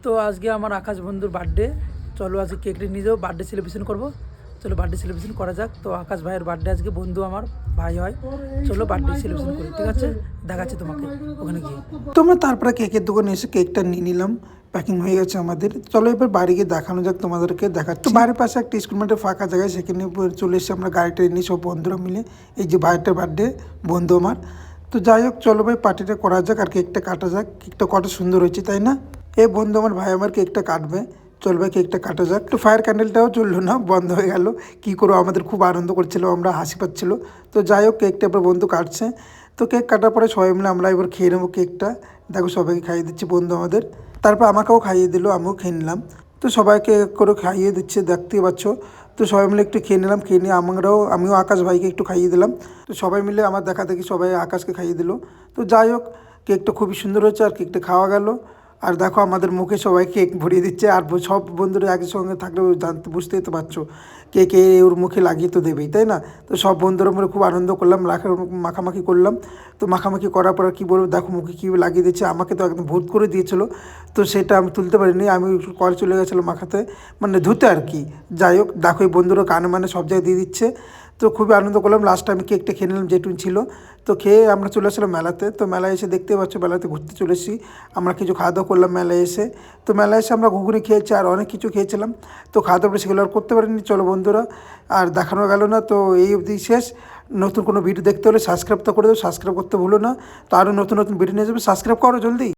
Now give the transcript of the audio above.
তো আজকে আমার আকাশ বন্ধুর বার্থডে। চলো আজকে কেকটা নিয়ে যাবো, বার্থডে সেলিব্রেশন করবো। চলো বার্থডে সেলিব্রেশন করা যাক। তো আকাশ ভাইয়ের বার্থডে আজকে, বন্ধু আমার ভাই হয়। চলো বার্থডে সেলিব্রেশন করি, ঠিক আছে? দেখাচ্ছি তোমাকে ওখানে গিয়ে। তোমরা তারপরে কেকের দোকানে এসে কেকটা নিয়ে নিলাম, প্যাকিং হয়ে গেছে আমাদের। চলো এবার বাড়ি গিয়ে দেখানো যাক, তোমাদেরকে দেখাচ্ছি। তো বাড়ির পাশে একটা স্কুল মাঠে ফাঁকা জায়গায়, সেখানে চলে এসে আমরা গাড়িটা নিয়ে সব বন্ধুরা মিলে। এই যে ভাইয়েরটা বার্থডে, বন্ধু আমার। তো যাই হোক, চলো ভাই পার্টিটা করা যাক আর কেকটা কাটা যাক। কেকটা কত সুন্দর হয়েছে, তাই না? এই বন্ধু আমার, ভাই আমার কেকটা কাটবে। চল ভাই কেকটা কাটা যাক। তো ফায়ার ক্যান্ডেলটাও চললো না, বন্ধ হয়ে গেল। কী করবো, আমাদের খুব আনন্দ করছিল, আমরা হাসি পাচ্ছিল। তো যাই হোক, কেকটা এবার বন্ধু কাটছে। তো কেক কাটার পরে সবাই মিলে আমরা এবার খেয়ে নেবো কেকটা। দেখো সবাইকে খাইয়ে দিচ্ছি বন্ধু আমাদের। তারপর আমাকেও খাইয়ে দিল, আমিও খেয়ে নিলাম। তো সবাইকে করে খাইয়ে দিচ্ছে, দেখতেই পাচ্ছ। তো সবাই মিলে একটু খেয়ে নিলাম, খেয়ে নিয়ে আমিও আকাশ ভাইকে একটু খাইয়ে দিলাম। তো সবাই মিলে আমার দেখা দেখি সবাই আকাশকে খাইয়ে দিল। তো যাই হোক, কেকটা খুবই সুন্দর হয়েছে আর কেকটা খাওয়া গেল। আর দেখো আমাদের মুখে সবাই কেক ভরিয়ে দিচ্ছে। আর সব বন্ধুরা একসঙ্গে থাকলেও বুঝতেই তো পারছো, কেক ওর মুখে লাগিয়ে তো দেবেই, তাই না? তো সব বন্ধুরা মিলে খুব আনন্দ করলাম, মাখামাখি করলাম। তো মাখামাখি করার পর কী বলবো, দেখো মুখে কী লাগিয়ে দিচ্ছে, আমাকে তো একদম ভূত করে দিয়েছিলো। তো সেটা আমি তুলতে পারিনি, আমি কল চলে গেছিলো মাখাতে, মানে ধুতে আর কি। যাই হোক, দেখো এই বন্ধুরা কানে মানে সব জায়গায় দিয়ে দিচ্ছে। তো খুবই আনন্দ করলাম। লাস্টে আমি কেকটা খেয়ে নিলাম যেটুকু ছিল। তো খেয়ে আমরা চলে আসলাম মেলাতে। তো মেলায় এসে দেখতে পাচ্ছ, মেলাতে ঘুরতে চলে এসেছি। আমরা কিছু খাওয়া দাওয়া করলাম মেলায় এসে। তো মেলায় এসে আমরা ঘুগনি খেয়েছি আর অনেক কিছু খেয়েছিলাম। তো খাওয়া দাওয়া সেগুলো আর করতে পারিনি, চলো বন্ধুরা আর দেখানো গেল না। তো এই অবধি শেষ। নতুন কোনো ভিডিও দেখতে হলে সাবস্ক্রাইব তো করে দেবো, সাবস্ক্রাইব করতে ভুলো না। তো আরও নতুন নতুন ভিডিও নিয়ে যাবে, সাবস্ক্রাইব করো জলদি।